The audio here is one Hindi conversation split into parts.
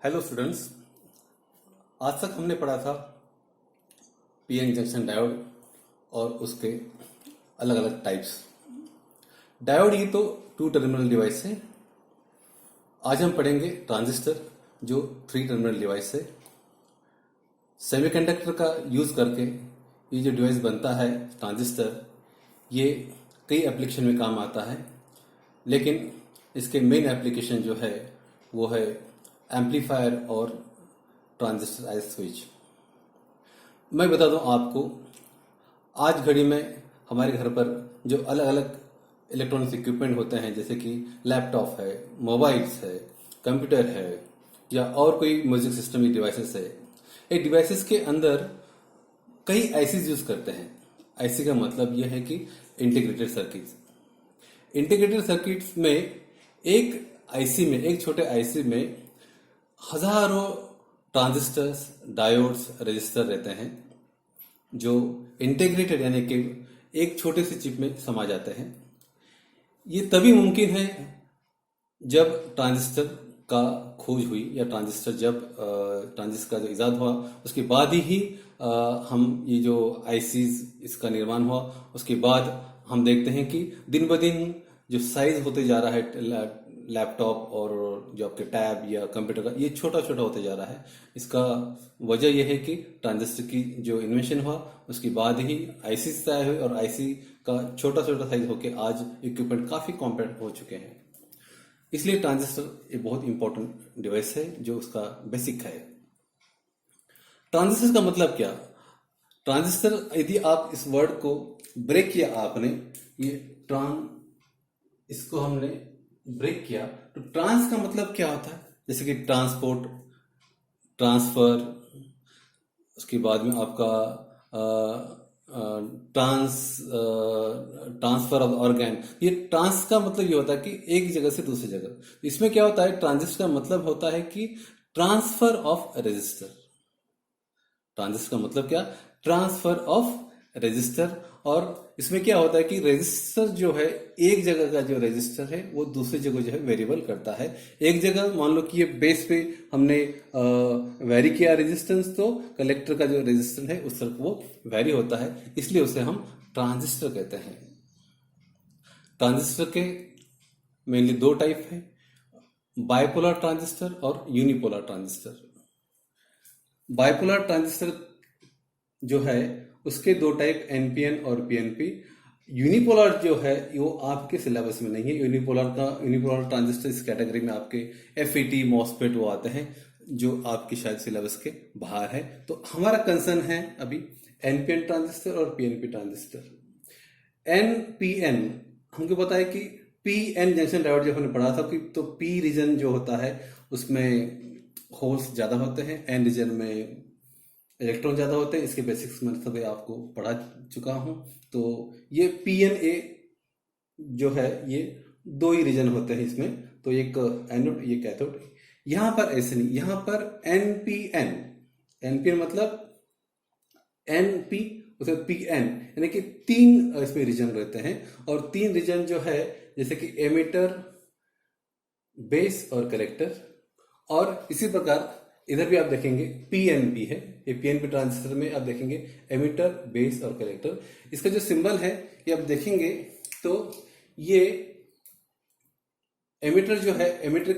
Hello students. आज तक हमने पढ़ा था पीएन जंक्शन डायोड और उसके अलग अलग टाइप्स। डायोड ये तो टू टर्मिनल डिवाइस है। आज हम पढ़ेंगे ट्रांजिस्टर जो थ्री टर्मिनल डिवाइस है। सेमीकंडक्टर का यूज करके ये जो डिवाइस बनता है ट्रांजिस्टर, ये कई एप्लीकेशन में काम आता है, लेकिन इसके मेन एप्लीकेशन जो है वो है एम्पलीफायर और ट्रांजिस्टर एज स्विच। मैं बता दूं आपको, आज घड़ी में हमारे घर पर जो अलग अलग इलेक्ट्रॉनिक्स इक्विपमेंट होते हैं, जैसे कि लैपटॉप है, मोबाइल्स है, कंप्यूटर है या और कोई म्यूजिक सिस्टम की डिवाइसेस है, ये डिवाइसेस के अंदर कई आईसीज यूज करते हैं। आईसी का मतलब यह है कि इंटीग्रेटेड सर्किट्स। इंटीग्रेटेड सर्किट्स में एक छोटे आईसी में हजारों ट्रांजिस्टर्स, डायोड्स, रजिस्टर रहते हैं जो इंटीग्रेटेड यानी कि एक छोटे से चिप में समा जाते हैं। ये तभी मुमकिन है जब ट्रांजिस्टर का खोज हुई या ट्रांजिस्टर का जो इजाद हुआ, उसके बाद ही हम ये जो आईसीज इसका निर्माण हुआ। उसके बाद हम देखते हैं कि दिन ब दिन जो साइज होते जा रहा है लैपटॉप और जो आपके टैब या कंप्यूटर का, ये छोटा छोटा होते जा रहा है। इसका वजह यह है कि ट्रांजिस्टर की जो इन्वेंशन हुआ उसके बाद ही आईसी तैयार हुई और आईसी का छोटा छोटा साइज होके आज इक्विपमेंट काफी कॉम्पैक्ट हो चुके हैं। इसलिए ट्रांजिस्टर एक बहुत इंपॉर्टेंट डिवाइस है जो उसका बेसिक है। ट्रांजिस्टर का मतलब क्या? ट्रांजिस्टर, यदि आप इस वर्ड को ब्रेक किया आपने, ये इसको हमने ब्रेक किया तो ट्रांस का मतलब क्या होता है? जैसे कि ट्रांसपोर्ट, ट्रांसफर, उसके बाद में आपका ट्रांसफर ऑफ ऑर्गन। ये ट्रांस का मतलब ये होता है कि एक जगह से दूसरी जगह। इसमें क्या होता है, ट्रांजिस्टर का मतलब होता है कि ट्रांसफर ऑफ रेजिस्टर। ट्रांजिस्टर का मतलब क्या? Transfer of resistor. और इसमें क्या होता है कि रेजिस्टर जो है, एक जगह का जो रेजिस्टर है वो दूसरी जगह जो है वेरिएबल करता है। एक जगह मान लो कि ये बेस पे हमने वेरी किया रेजिस्टेंस, तो कलेक्टर का जो रेजिस्टेंस है उस तरफ वो वेरी होता है, इसलिए उसे हम ट्रांजिस्टर कहते हैं। ट्रांजिस्टर के मेनली दो टाइप है, बाइपोलर ट्रांजिस्टर और यूनिपोलर ट्रांजिस्टर। बाइपोलर ट्रांजिस्टर जो है उसके दो टाइप, एनपीएन और पीएनपी। यूनिपोलर जो है वो आपके सिलेबस में नहीं है। यूनिपोलर ट्रांजिस्टर इस कैटेगरी में आपके एफईटी, मॉसफेट वो आते हैं जो आपकी शायद सिलेबस के बाहर है। तो हमारा कंसर्न है अभी एनपीएन ट्रांजिस्टर और पीएनपी ट्रांजिस्टर। एनपीएन हमको पता है कि पीएन जंक्शन डायोड जब हमने पढ़ा था कि तो पी रीजन जो होता है उसमें होल्स ज्यादा होते हैं, एन रीजन में इलेक्ट्रॉन ज्यादा होते हैं। इसके बेसिक्स में सब आपको पढ़ा चुका हूं। तो ये पीएनए जो है ये दो ही रीजन होते हैं इसमें, तो एक एनोड ये कैथोड। यहां पर ऐसे नहीं, यहां पर एनपीएन, एनपीएन मतलब एनपी उसे पीएन, यानी कि तीन इसमें रीजन रहते हैं। और तीन रीजन जो है जैसे कि एमिटर, बेस और कलेक्टर। और इसी प्रकार इधर भी आप देखेंगे पीएनपी है, ये पीएनपी ट्रांजिस्टर में आप देखेंगे एमिटर, बेस और कलेक्टर। इसका जो सिंबल है ये आप देखेंगे तो ये एमिटर जो है, एमिटर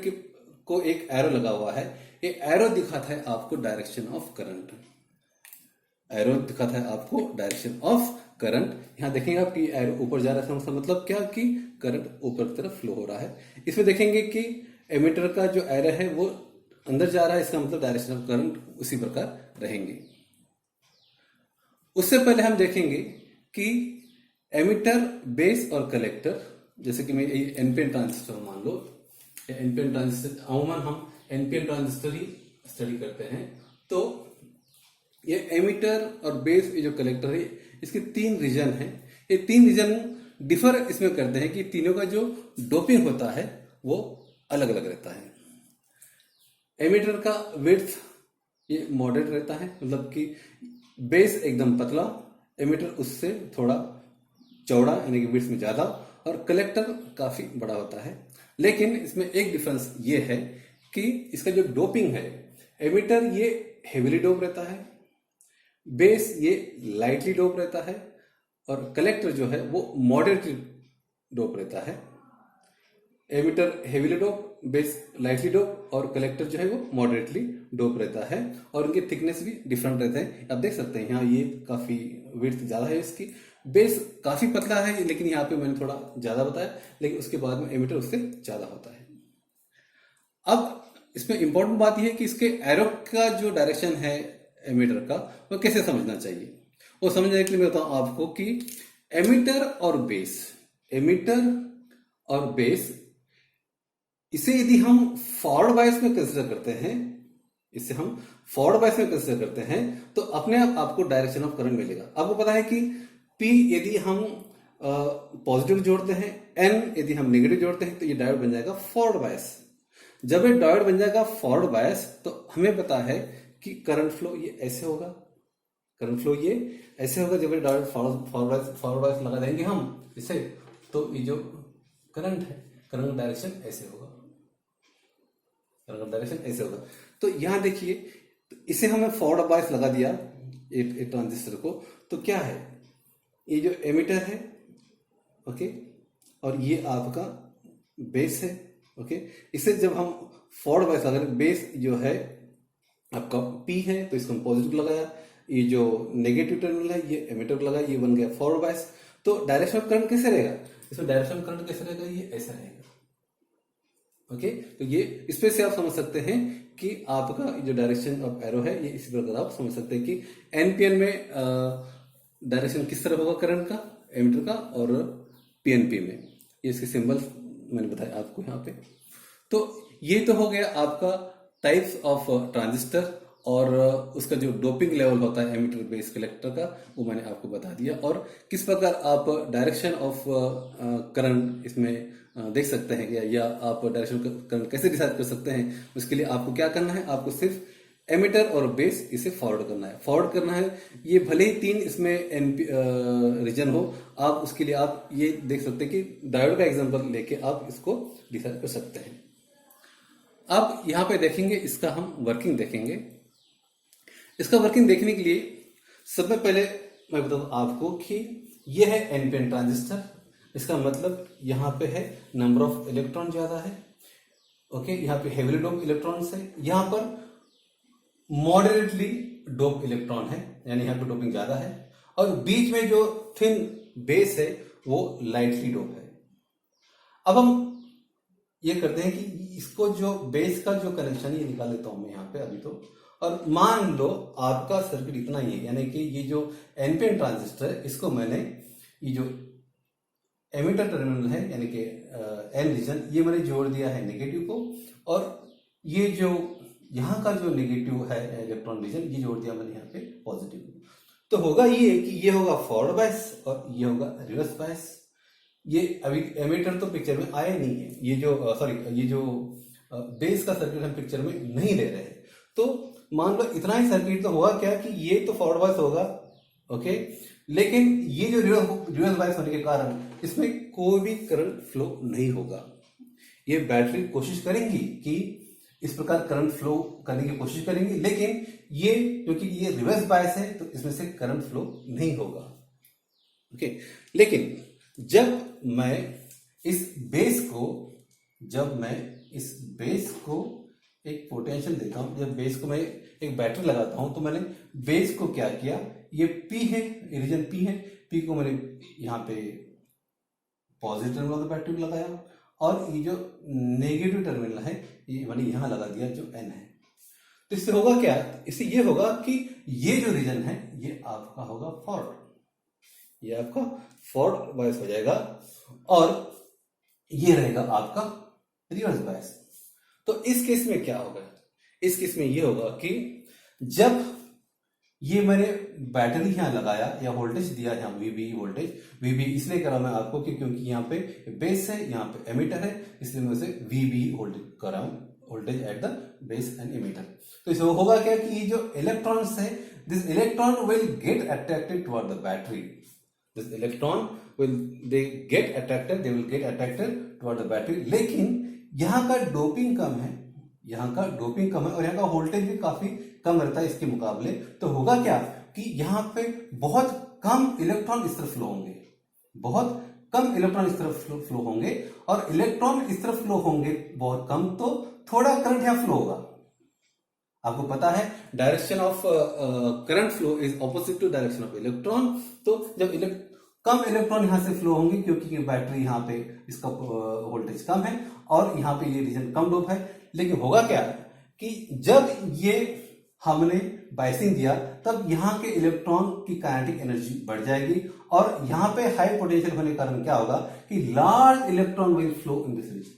को एक एरो लगा हुआ है। ये एरो दिखाता है आपको डायरेक्शन ऑफ करंट। एरो दिखाता है आपको डायरेक्शन ऑफ करंट। यहां देखेंगे आप कि एरो ऊपर जा रहा है, इसका मतलब क्या कि करंट ऊपर की तरफ फ्लो हो रहा है। इसमें देखेंगे कि एमिटर का जो एरो है वो अंदर जा रहा है, इसका मतलब डायरेक्शन ऑफ करंट उसी प्रकार रहेंगे। उससे पहले हम देखेंगे कि एमिटर, बेस और कलेक्टर, जैसे कि मैं एनपीएन ट्रांजिस्टर मान लो, एनपीएन ट्रांजिस्टर अमूमन हम एनपीएन ट्रांजिस्टर ही स्टडी करते हैं। तो ये एमिटर और बेस, ये जो कलेक्टर है, इसके तीन रीजन है। ये तीन रीजन डिफर इसमें करते हैं कि तीनों का जो डोपिंग होता है वो अलग अलग रहता है। एमिटर का विड्थ ये मॉडरेट रहता है, मतलब कि बेस एकदम पतला, एमिटर उससे थोड़ा चौड़ा यानी कि विड्थ में ज्यादा, और कलेक्टर काफी बड़ा होता है। लेकिन इसमें एक डिफरेंस ये है कि इसका जो डोपिंग है, एमिटर ये हेवीली डोप रहता है, बेस ये लाइटली डोप रहता है, और कलेक्टर जो है वो मॉडरेटली डोप रहता है। Emitter heavily dope, base lightly dope, और कलेक्टर जो है वो मॉडरेटली डोप रहता है, और उनके थिकनेस भी डिफरेंट रहते हैं। आप देख सकते हैं यहाँ ये काफी विड्थ ज्यादा है इसकी, बेस काफी पतला है, लेकिन यहाँ पे मैंने थोड़ा ज्यादा बताया, लेकिन उसके बाद में एमिटर उससे ज्यादा होता है। अब इसमें इंपॉर्टेंट बात यह है कि इसके एरो का जो डायरेक्शन है एमिटर का, वो कैसे समझना चाहिए। वो समझने के लिए मैं बताऊं आपको कि एमिटर और बेस, एमिटर और बेस, इसे यदि हम फॉरवर्ड बायस में कंसिडर करते हैं, इसे हम फॉरवर्ड बायस में कंसिडर करते हैं, तो अपने आप आपको डायरेक्शन ऑफ करंट मिलेगा। आपको पता है कि P यदि हम पॉजिटिव जोड़ते हैं, N यदि हम नेगेटिव जोड़ते हैं, तो ये डायोड बन जाएगा फॉरवर्ड बायस। जब ये डायोड बन जाएगा फॉरवर्ड बायस, तो हमें पता है कि करंट फ्लो ये ऐसे होगा, करंट फ्लो ये ऐसे होगा। जब ये डायोड फॉरवर्ड बायस लगा देंगे हम इसे, तो ये जो करंट है, करंट डायरेक्शन ऐसे होगा, करंट डायरेक्शन ऐसे होगा। तो यहां देखिए, तो इसे हमें फॉरवर्ड बायस लगा दिया एक ट्रांजिस्टर को, तो क्या है, ये जो एमिटर है, ओके, और ये आपका बेस है, ओके। इसे जब हम फॉरवर्ड बायस लगा, बेस जो है आपका P है, तो इसको हम पॉजिटिव लगाया, ये जो नेगेटिव टर्मिनल है ये एमिटर लगाया, ये बन गया फॉरवर्ड बायस। तो डायरेक्शन ऑफ करंट कैसे रहेगा, इसमें डायरेक्शन ऑफ करंट कैसे रहेगा, ये ऐसा रहेगा, ओके। तो ये इस पे से आप समझ सकते हैं कि आपका जो डायरेक्शन ऑफ एरो है, ये इसी प्रकार आप समझ सकते हैं कि एनपीएन में डायरेक्शन किस तरह होगा करंट का, एमिटर का, और पीएनपी में ये इसके सिंबल मैंने बताया आपको यहाँ पे। तो ये तो हो गया आपका टाइप्स ऑफ ट्रांजिस्टर, और उसका जो डोपिंग लेवल होता है एमिटर बेस कलेक्टर का, वो मैंने आपको बता दिया, और किस प्रकार आप डायरेक्शन ऑफ करंट इसमें देख सकते हैं, या आप डायरेक्शन करंट कैसे डिसाइड कर सकते हैं। उसके लिए आपको क्या करना है, आपको सिर्फ एमिटर और बेस इसे फॉरवर्ड करना है, फॉरवर्ड करना है। ये भले ही 3 इसमें रीजन हो, आप उसके लिए आप ये देख सकते हैं कि डायोड का एग्जांपल लेके आप इसको डिसाइड कर सकते हैं। अब यहाँ पे देखेंगे, इसका हम वर्किंग देखेंगे। इसका वर्किंग देखने के लिए सबसे पहले मैं बताऊं आपको कि यह है एनपीएन ट्रांजिस्टर। इसका मतलब यहाँ पे है नंबर ऑफ इलेक्ट्रॉन ज्यादा है, ओके। यहाँ पे हेवीली डोप इलेक्ट्रॉन्स है, यहाँ पर मॉडरेटली डोप इलेक्ट्रॉन है, यानी यहाँ पे डोपिंग ज्यादा है, और बीच में जो थिन बेस है वो लाइटली डोप है। अब हम ये करते हैं कि इसको जो बेस का जो कनेक्शन ये निकाल लेता हूं मैं यहाँ पे अभी तो, और मान लो आपका सर्किट इतना ही है, यानी कि ये जो एनपीएन ट्रांजिस्टर है, इसको मैंने ये जो एमिटर टर्मिनल है यानी कि एन रीजन, ये मैंने जोड़ दिया है नेगेटिव को, और ये जो यहाँ का जो नेगेटिव है इलेक्ट्रॉन रीजन, ये जोड़ दिया मैंने यहाँ पे पॉजिटिव को। तो होगा ये कि ये होगा फॉरवर्ड बायस और ये होगा रिवर्स बायस। ये अभी एमिटर तो पिक्चर में आया नहीं है, ये जो ये जो बेस का सर्किट हम पिक्चर में नहीं ले रहे हैं। तो मान लो इतना ही सर्किट तो होगा क्या कि ये तो फॉरवर्ड बायस होगा, ओके, लेकिन ये जो रिवर्स बायस होने के कारण इसमें कोई भी करंट फ्लो नहीं होगा। ये बैटरी कोशिश करेंगी कि इस प्रकार करंट फ्लो करने की कोशिश करेंगी, लेकिन ये क्योंकि ये रिवर्स बायस है तो इसमें से करंट फ्लो नहीं होगा, ओके। लेकिन जब मैं इस बेस को एक पोटेंशियल देता हूं, जब बेस को मैं एक बैटरी लगाता हूं, तो मैंने बेस को क्या किया, ये P है, रीजन P है, P को मैंने यहाँ पे positive terminal of the battery में लगाया, और ये जो नेगेटिव टर्मिनल है ये मैंने यहां लगा दिया जो N है। तो इससे होगा क्या, इससे ये होगा कि ये जो रीजन है ये आपका होगा फॉरवर्ड, ये आपका फॉरवर्ड बायस हो जाएगा, और ये रहेगा आपका रिवर्स बायस। तो इस केस में क्या होगा, इस केस में ये होगा कि जब ये मैंने बैटरी यहां लगाया या वोल्टेज दिया, यहाँ VB वोल्टेज, VB इसलिए करा मैं आपको कि क्योंकि यहाँ पे बेस है, यहाँ पे एमिटर है, इसलिए मैं उसे VB वोल्टेज कर रहा हूं, voltage at the base and emitter. तो इसमें होगा क्या कि ये जो इलेक्ट्रॉन्स है, this electron will get attracted toward the battery, this electron will get attracted toward the battery. लेकिन यहाँ का डोपिंग कम है, यहाँ का डोपिंग कम है और यहाँ का वोल्टेज भी काफी कम रहता है इसके मुकाबले। तो होगा क्या कि यहाँ पे बहुत कम इलेक्ट्रॉन इस तरफ फ्लो होंगे, बहुत कम इलेक्ट्रॉन इस तरफ फ्लो होंगे, और इलेक्ट्रॉन इस तरफ फ्लो होंगे बहुत कम, तो थोड़ा करंट यहाँ फ्लो होगा। आपको पता है direction of current flow is opposite to direction of electron. तो जब कम इलेक्ट्रॉन यहां से फ्लो होंगे क्योंकि बैटरी यहाँ पे इसका वोल्टेज कम है और यहाँ पे ये रीजन कम डोप है। लेकिन होगा क्या कि जब ये हमने बायसिंग दिया तब यहाँ के इलेक्ट्रॉन की काइनेटिक एनर्जी बढ़ जाएगी और यहाँ पे हाई पोटेंशियल होने के कारण क्या होगा कि large electron will flow in this region.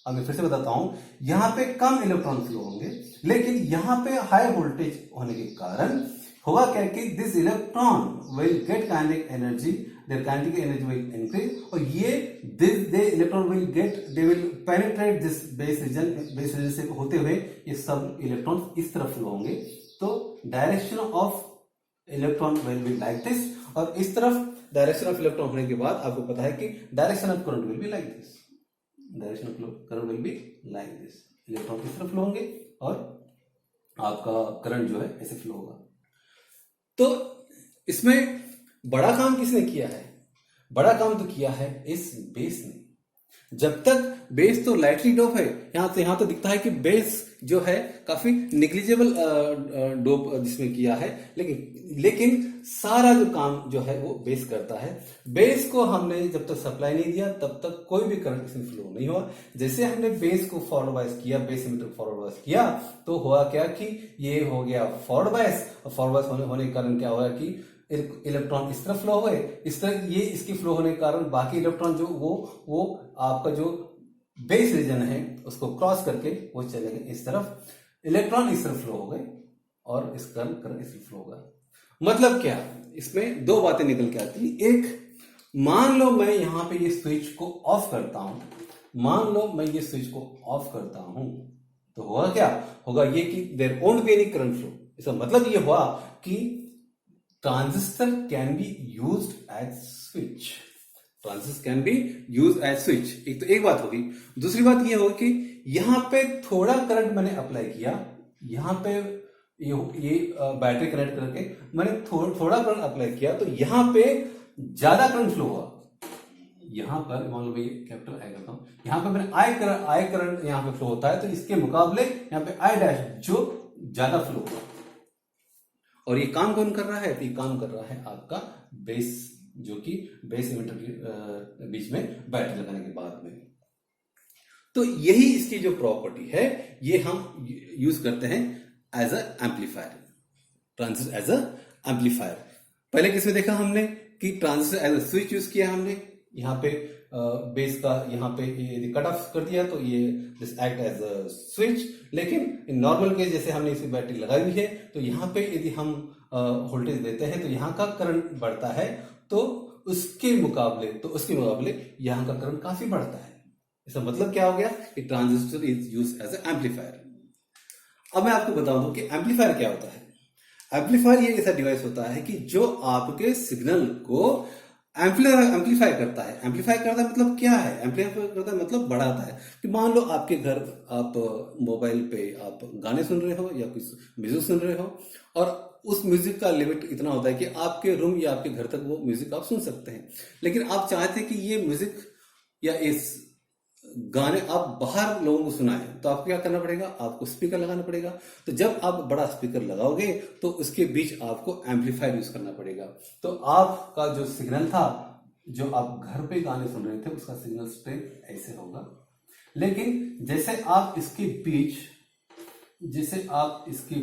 अब मैं फिर से बताता हूं, यहां पे कम इलेक्ट्रॉन फ्लो होंगे लेकिन यहां पे हाई वोल्टेज होने के कारण होगा क्या कि this electron will get kinetic energy, their kinetic energy will increase, और ये they electron will get, they will penetrate this base region से होते हुए ये सब इलेक्ट्रॉन इस तरफ फ्लो होंगे। तो direction of electron will be like this, और इस तरफ डायरेक्शन ऑफ इलेक्ट्रॉन होने के बाद आपको पता है कि direction of current will be like this, direction of current will be like this. Electron किस तरफ फ्लो होंगे और आपका करंट जो है ऐसे फ्लो होगा। तो इसमें बड़ा काम किसने किया है? बड़ा काम तो किया है इस बेस ने। जब तक बेस तो लाइटली डोप है, यहां तो दिखता है कि बेस जो है काफी निग्लिजिबल डोप जिसमें किया है, लेकिन सारा जो काम जो है वो बेस करता है। बेस को हमने जब तक सप्लाई नहीं दिया तब तक कोई भी करंट इसमें फ्लो नहीं हुआ। जैसे हमने बेस को फॉरवर्ड बायस किया, बेस एमिटर फॉरवर्ड बायस किया, तो हुआ क्या कि ये हो गया फॉरवर्ड बायस, और फॉरवर्ड बायस होने के कारण क्या हुआ कि इलेक्ट्रॉन इस तरफ फ्लो हुए, इस तरह ये इसकी फ्लो होने के कारण बाकी इलेक्ट्रॉन जो वो आपका जो बेस रीजन है उसको क्रॉस करके वो चले गए इस तरफ, इलेक्ट्रॉन इस तरफ फ्लो हो गए और इस करंट इस तरफ फ्लो होगा। मतलब क्या, इसमें दो बातें निकल के आती है। एक, मान लो मैं यहां पे ये स्विच को ऑफ करता हूं, मान लो मैं ये स्विच को ऑफ करता हूं, तो होगा क्या, होगा ये कि there won't be any current flow. इसका मतलब ये हुआ कि transistor can be used as switch, transistor can be used as switch. एक बात होगी। दूसरी बात ये होगी कि यहां पे थोड़ा करंट मैंने अप्लाई किया, यहां पे ये बैटरी कनेक्ट करके मैंने थोड़ा करंट अप्लाई किया, तो यहां पे ज्यादा करंट फ्लो हुआ। यहां पर मान लो मैं कैपिटल आई करता हूं, यहां पे मैंने आई करंट यहां पे फ्लो होता है, तो इसके मुकाबले यहां पे आई डैश जो ज्यादा फ्लो हुआ। और ये काम कौन कर रहा है? तो ये काम कर रहा है आपका बेस, जो कि बेस एमिटर के बीच में बैटरी लगाने के बाद में। तो यही इसकी जो प्रॉपर्टी है ये हम यूज करते हैं as a amplifier, transistor as a amplifier. पहले किसमें देखा हमने कि transistor as a switch use किया हमने, यहाँ पे बेस का यहाँ पे यदि कट ऑफ कर दिया तो ये this act as a switch. लेकिन इन नॉर्मल केस जैसे हमने इसमें बैटरी लगाई हुई है, तो यहाँ पे यदि हम वोल्टेज देते हैं तो यहाँ का करंट बढ़ता है, तो उसके मुकाबले यहाँ का करंट काफी बढ़ता है। इसका मतलब क्या हो गया कि transistor is use as a amplifier. अब मैं आपको बता दूं कि एम्पलीफायर क्या होता है। एम्पलीफायर ये ऐसा डिवाइस होता है कि जो आपके सिग्नल को एम्पलीफाई करता है। एम्पलीफाई करता है मतलब क्या है? एम्पलीफाई करता है मतलब बढ़ाता है। कि मान लो आपके घर आप मोबाइल पे आप गाने सुन रहे हो या कुछ म्यूजिक सुन रहे हो, और उस म्यूजिक का लिमिट इतना होता है कि आपके रूम या आपके घर तक वो म्यूजिक आप सुन सकते हैं। लेकिन आप चाहते हैं कि ये म्यूजिक या इस गाने आप बाहर लोगों को सुनाएं, तो आपको क्या करना पड़ेगा? आपको स्पीकर लगाना पड़ेगा। तो जब आप बड़ा स्पीकर लगाओगे तो उसके बीच आपको एम्पलीफायर यूज करना पड़ेगा। तो आपका जो सिग्नल था, जो आप घर पे गाने सुन रहे थे, उसका सिग्नल स्ट्रेंथ ऐसे होगा। लेकिन जैसे आप इसके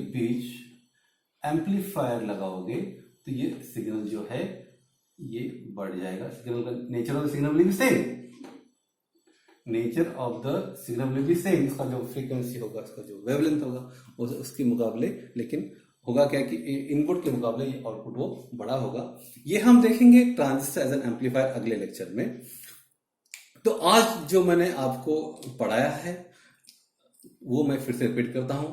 बीच एम्पलीफायर लगाओगे तो ये सिग्नल जो है ये बढ़ जाएगा। सिग्नल का nature of the signal will be same, nature of the signal will be same. इसका जो फ्रीक्वेंसी होगा, इसका जो वेवलेंथ होगा उसके मुकाबले, लेकिन होगा क्या कि इनपुट के मुकाबले ये आउटपुट वो बड़ा होगा। ये हम देखेंगे ट्रांजिस्टर एज एन एम्पलीफायर अगले लेक्चर में। तो आज जो मैंने आपको पढ़ाया है वो मैं फिर से रिपीट करता हूं।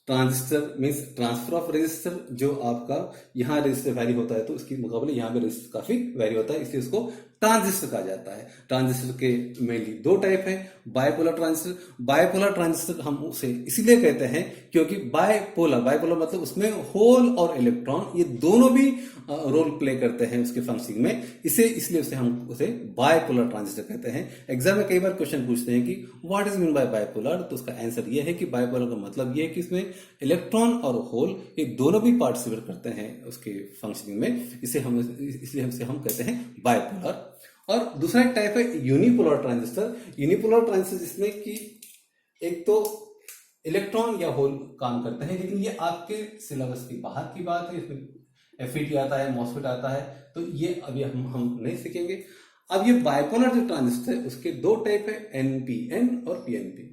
Transistor means transfer of resistor. जो आपका यहाँ रेजिस्टर वैरी होता है तो उसके मुकाबले यहाँ पे रेजिस्टर काफी वैरी होता है, इसलिए उसको ट्रांजिस्टर कहा जाता है। ट्रांजिस्टर के मेनली दो टाइप है, बायपोलर ट्रांजिस्टर। बायपोलर ट्रांजिस्टर हम उसे इसीलिए कहते हैं क्योंकि बायपोलर मतलब उसमें होल और इलेक्ट्रॉन ये दोनों भी रोल प्ले करते हैं उसके फंक्शनिंग में, इसलिए हम उसे बायपोलर ट्रांजिस्टर कहते हैं। एग्जाम में कई बार क्वेश्चन पूछते हैं कि what is mean by bipolar, तो उसका आंसर ये है कि बायपोलर का मतलब ये है कि इसमें इलेक्ट्रॉन और होल ये दोनों भी पार्टिसिपेट करते हैं उसके फंक्शनिंग में, इसलिए हम कहते हैं बायपोलर। और दूसरा एक टाइप है यूनिपोलर ट्रांजिस्टर। यूनिपोलर ट्रांजिस्टर जिसमें कि एक तो इलेक्ट्रॉन या होल काम करते हैं, लेकिन ये आपके सिलेबस की बाहर की बात है। इसमें एफईटी आता है, मॉसफेट आता है, तो ये अभी हम नहीं सीखेंगे। अब ये बायपोलर जो ट्रांजिस्टर है उसके दो टाइप है, एनपीएन और पीएनपी।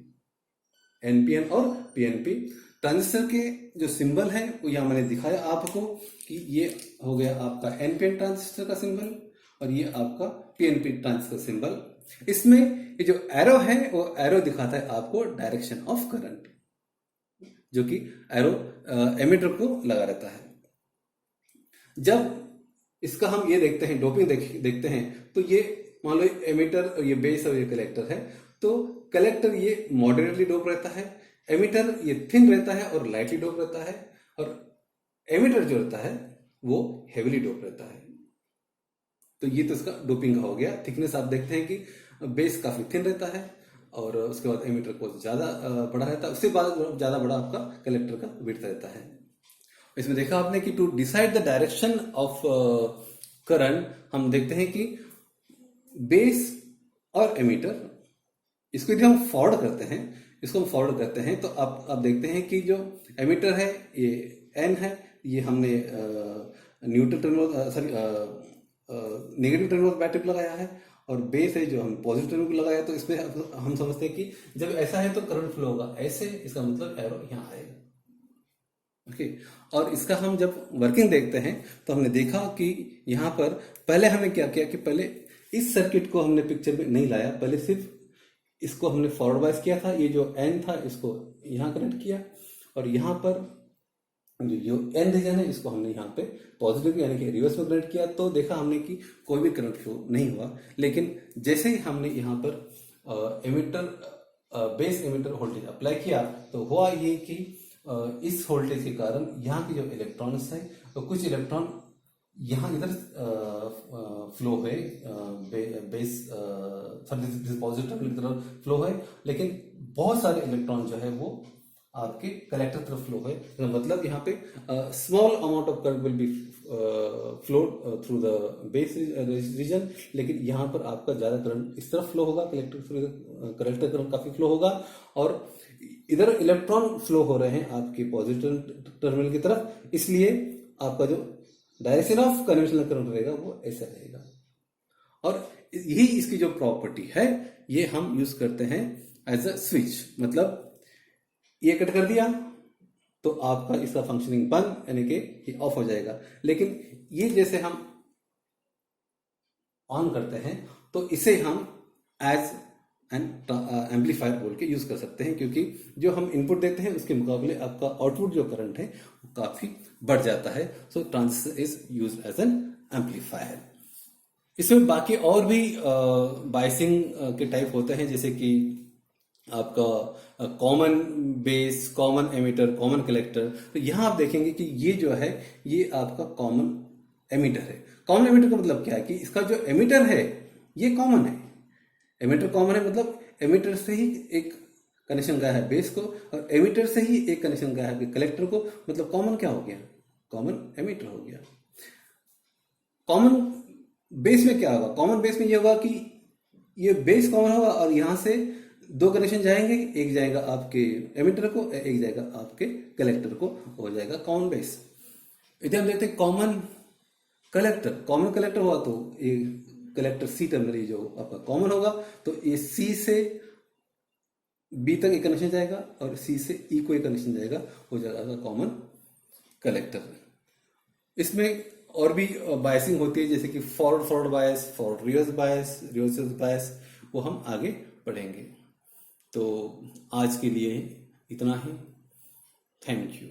एनपीएन और पीएनपी ट्रांजिस्टर के जो सिंबल है वो यहां मैंने दिखाया आपको कि ये हो गया आपका एनपीएन ट्रांजिस्टर का सिंबल और ये आपका पीएनपी ट्रांजिस्टर सिंबल। इसमें ये जो एरो है वो एरो दिखाता है आपको डायरेक्शन ऑफ करंट, जो कि एरो एमिटर को लगा रहता है। जब इसका हम ये देखते हैं, डोपिंग देखते हैं, तो ये मान लो एमिटर और ये बेस और ये कलेक्टर है, तो कलेक्टर ये मॉडरेटली डोप रहता है, एमिटर ये थिन रहता है और लाइटली डोप रहता है, और एमिटर जो रहता है वो हेवीली डोप रहता है। तो ये तो इसका डोपिंग का हो गया। थिकनेस आप देखते हैं कि बेस काफी थिन रहता है और उसके बाद एमिटर को ज्यादा बड़ा रहता है, उसके बाद ज्यादा बड़ा आपका कलेक्टर का विड्थ रहता है। इसमें देखा आपने कि to decide the direction of current हम देखते हैं कि बेस और एमिटर इसको यदि हम फॉरवर्ड करते हैं तो आप देखते हैं कि जो एमिटर है ये एन है, ये हमने neutral terminal negative terminal battery पे लगाया है, और बेस है जो हम पॉजिटिव टर्मिनल पे लगाया, तो इसमें हम समझते हैं कि जब ऐसा है तो करंट फ्लो होगा ऐसे, इसका मतलब एरो यहाँ आएगा। ओके, और इसका हम जब वर्किंग देखते हैं तो हमने देखा कि यहाँ पर पहले हमने क्या किया कि पहले इस सर्किट को हमने पिक्चर में नहीं लाया, पहले सिर्फ इसको हमने फॉरवर्ड बायस किया था। ये जो एन था इसको यहाँ कनेक्ट किया, और यहाँ पर जो एन रीजन है इसको हमने यहाँ पे पॉजिटिव यानी कि रिवर्स में कनेक्ट किया, तो देखा हमने कि कोई भी करंट फ्लो नहीं हुआ। लेकिन जैसे ही हमने यहाँ पर बेस एमिटर वोल्टेज अप्लाई किया तो हुआ ये कि इस वोल्टेज के कारण यहाँ के जो इलेक्ट्रॉन्स है तो कुछ इलेक्ट्रॉन यहाँ इधर फ्लो है, बेस पॉजिटिव टर्मिनल की तरफ फ्लो है, लेकिन बहुत सारे इलेक्ट्रॉन जो है वो आपके कलेक्टर तरफ फ्लो है। तो मतलब यहाँ पे small amount of current will be flowed through the base reason, लेकिन यहाँ पर आपका ज्यादा करंट इस तरफ फ्लो होगा, कलेक्टर करंट काफी फ्लो होगा, और इधर इलेक्ट्रॉन फ्लो हो रहे हैं आपके पॉजिटिव टर्मिनल की तरफ, इसलिए आपका जो डायरेक्शन ऑफ कन्वेंशनल करंट रहेगा वो ऐसा रहेगा। और यही इसकी जो प्रॉपर्टी है ये हम यूज करते हैं एज अ स्विच, मतलब ये कट कर दिया तो आपका इसका फंक्शनिंग बंद यानी कि ऑफ हो जाएगा। लेकिन ये जैसे हम ऑन करते हैं तो इसे हम एज एन एम्पलीफायर बोल के यूज कर सकते हैं, क्योंकि जो हम इनपुट देते हैं उसके मुकाबले आपका आउटपुट जो करंट है वो काफी बढ़ जाता है। So transistor is use as an amplifier. इसमें बाकी और भी बायसिंग के टाइप होते हैं, जैसे कि आपका common base, common emitter, common collector. तो यहां आप देखेंगे कि ये जो है ये आपका कॉमन एमिटर है। कॉमन एमिटर का मतलब क्या है कि इसका जो एमिटर है ये कॉमन है, एमिटर कॉमन है, मतलब एमिटर से ही एक कनेक्शन गया है बेस को, और एमिटर से ही एक कनेक्शन गया है कलेक्टर को, मतलब कॉमन क्या हो गया, कॉमन एमिटर हो गया। कॉमन बेस में क्या होगा, कॉमन बेस में ये होगा कि ये बेस कॉमन होगा और यहां से दो कनेक्शन जाएंगे, एक जाएगा आपके एमिटर को, एक जाएगा आपके कलेक्टर को, हो जाएगा कॉमन बेस। इधर हम देखते हैं कॉमन कलेक्टर। कॉमन कलेक्टर हुआ तो ये कलेक्टर सी टर्मिनल जो आपका कॉमन होगा, तो ये सी से बी तक एक कनेक्शन जाएगा और सी से ई को एक कनेक्शन जाएगा, हो जाएगा कॉमन कलेक्टर। इसमें और भी बायसिंग होती है, जैसे कि forward bias, forward reverse bias, वो हम आगे पढ़ेंगे। तो आज के लिए इतना ही। Thank you.